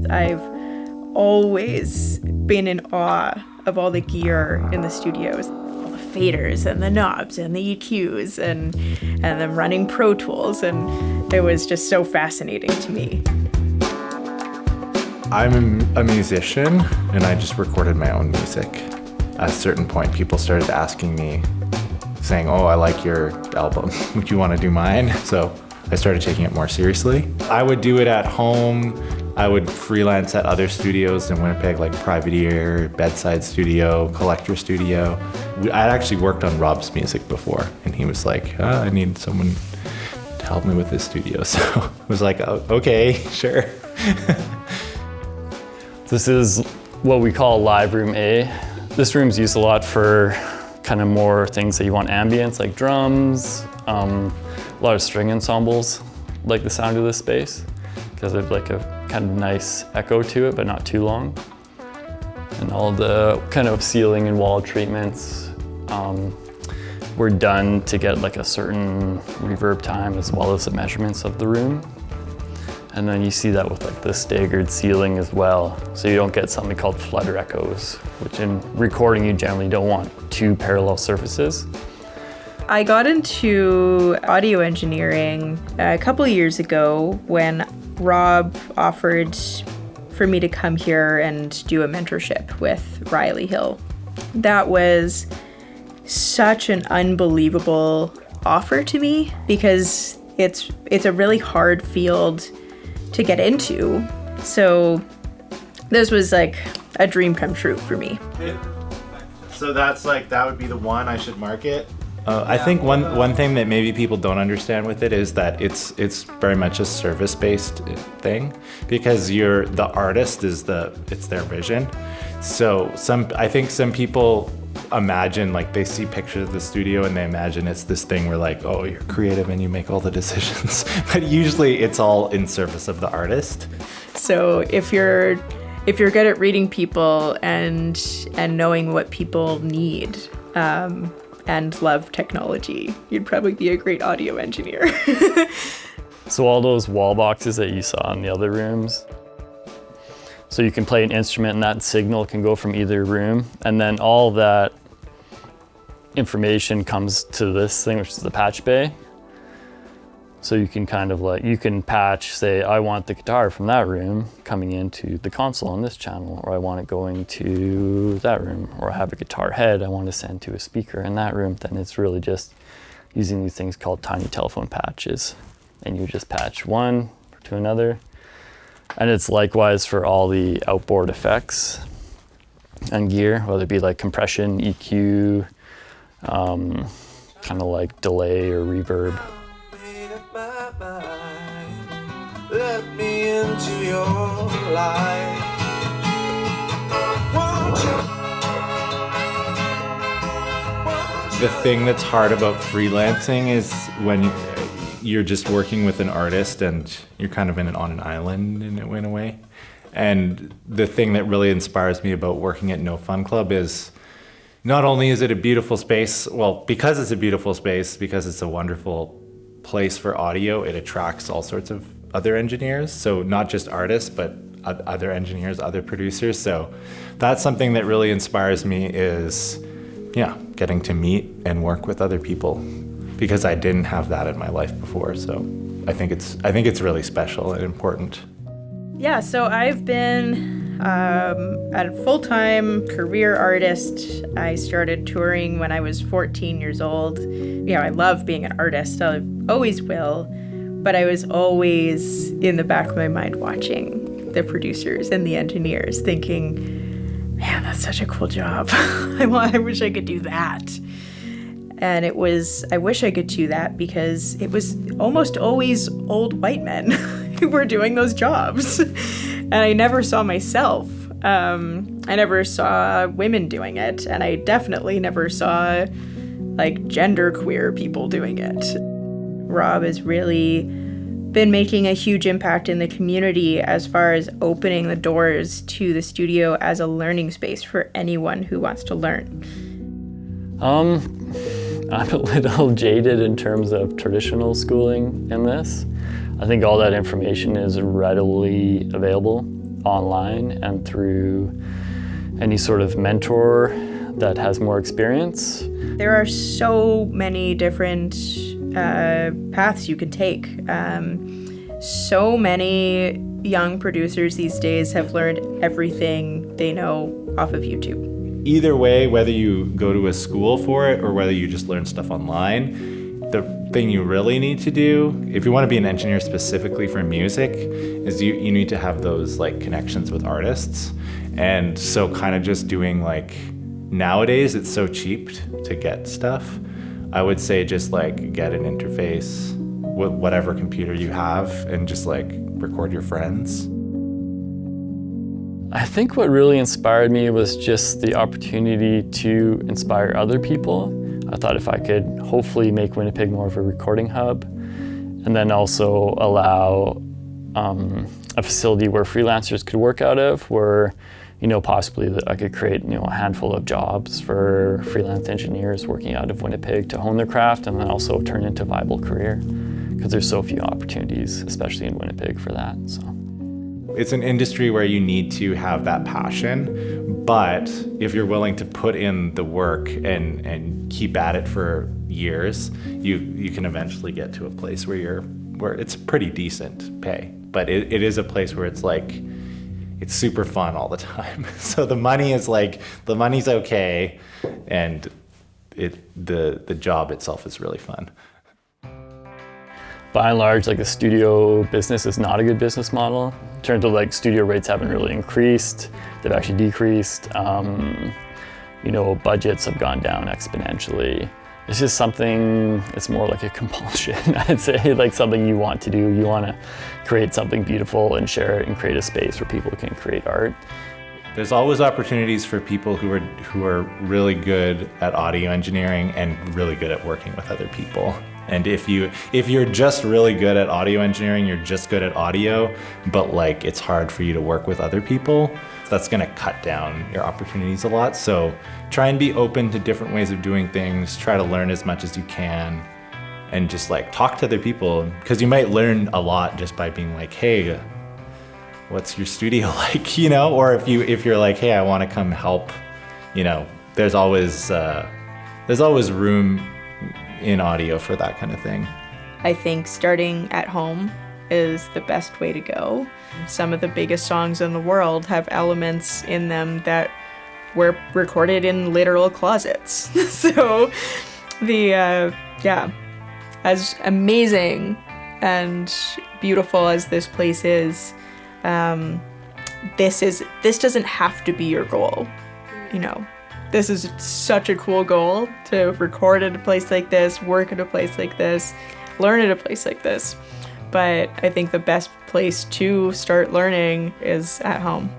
I've always been in awe of all the gear in the studios. All the faders and the knobs and the EQs and them running Pro Tools, and it was just so fascinating to me. I'm a musician and I just recorded my own music. At a certain point, people started asking me, saying, "Oh, I like your album. Would you want to do mine?" So I started taking it more seriously. I would do it at home. I would freelance at other studios in Winnipeg, like Privateer, Bedside Studio, Collector Studio. I'd actually worked on Rob's music before, and he was like, I need someone to help me with this studio. So I was like, oh, okay, sure. This is what we call Live Room A. This room's used a lot for kind of more things that you want ambience, like drums, a lot of string ensembles, like the sound of this space, because there's like a kind of nice echo to it, but not too long. And all the kind of ceiling and wall treatments were done to get like a certain reverb time as well as the measurements of the room. And then you see that with like the staggered ceiling as well. So you don't get something called flutter echoes, which in recording you generally don't want two parallel surfaces. I got into audio engineering a couple of years ago when Rob offered for me to come here and do a mentorship with Riley Hill. That was such an unbelievable offer to me because it's a really hard field to get into. So this was like a dream come true for me. So that's like, that would be the one I should market? I think one thing that maybe people don't understand with it is that it's very much a service-based thing, because the artist it's their vision. So I think some people imagine, like, they see pictures of the studio and they imagine it's this thing where like, oh, you're creative and you make all the decisions. But usually it's all in service of the artist. So if you're good at reading people and knowing what people need, and love technology, you'd probably be a great audio engineer. So all those wall boxes that you saw in the other rooms, so you can play an instrument and that signal can go from either room, and then all that information comes to this thing, which is the patch bay. So you can kind of like, you can patch, say, I want the guitar from that room coming into the console on this channel, or I want it going to that room, or I have a guitar head I want to send to a speaker in that room. Then it's really just using these things called tiny telephone patches. And you just patch one to another. And it's likewise for all the outboard effects and gear, whether it be like compression, EQ, kind of like delay or reverb. Let me into your life. The thing that's hard about freelancing is when you're just working with an artist and you're kind of on an island in a way. And the thing that really inspires me about working at No Fun Club is not only is it a beautiful space, well, because it's a beautiful space, because it's a wonderful place for audio, it attracts all sorts of other engineers. So not just artists, but other engineers, other producers. So that's something that really inspires me is, getting to meet and work with other people, because I didn't have that in my life before. So I think it's really special and important. Yeah, so I've been a full-time career artist. I started touring when I was 14 years old. I love being an artist. I always will. But I was always in the back of my mind watching the producers and the engineers thinking, man, that's such a cool job. I wish I could do that. And I wish I could do that because it was almost always old white men who were doing those jobs. And I never saw myself. I never saw women doing it. And I definitely never saw like genderqueer people doing it. Rob has really been making a huge impact in the community as far as opening the doors to the studio as a learning space for anyone who wants to learn. I'm a little jaded in terms of traditional schooling in this. I think all that information is readily available online and through any sort of mentor that has more experience. There are so many different paths you can take. So many young producers these days have learned everything they know off of YouTube. Either way, whether you go to a school for it or whether you just learn stuff online, the thing you really need to do, if you want to be an engineer specifically for music, is you need to have those like connections with artists. And so kind of just doing like, nowadays it's so cheap to get stuff. I would say just like get an interface with whatever computer you have and just like record your friends. I think what really inspired me was just the opportunity to inspire other people. I thought if I could hopefully make Winnipeg more of a recording hub, and then also allow a facility where freelancers could work out of, where possibly that I could create a handful of jobs for freelance engineers working out of Winnipeg to hone their craft, and then also turn into a viable career, because there's so few opportunities, especially in Winnipeg, for that. So. It's an industry where you need to have that passion, but if you're willing to put in the work and keep at it for years, you can eventually get to a place where it's pretty decent pay. But it is a place where it's like, it's super fun all the time. So the money's okay, and the job itself is really fun. By and large, like the studio business is not a good business model. In terms of like studio rates haven't really increased, they've actually decreased. Budgets have gone down exponentially. It's just something, it's more like a compulsion, I'd say, like something you want to do. You want to create something beautiful and share it and create a space where people can create art. There's always opportunities for people who are really good at audio engineering and really good at working with other people. And if you're just really good at audio engineering, you're just good at audio, but like it's hard for you to work with other people, that's gonna cut down your opportunities a lot. So try and be open to different ways of doing things, try to learn as much as you can, and just like talk to other people, because you might learn a lot just by being like, hey, what's your studio like, or if you're like, hey, I wanna come help, there's always room in audio for that kind of thing. I think starting at home is the best way to go. Some of the biggest songs in the world have elements in them that were recorded in literal closets. So as amazing and beautiful as this place is, this doesn't have to be your goal, This is such a cool goal, to record at a place like this, work at a place like this, learn at a place like this. But I think the best place to start learning is at home.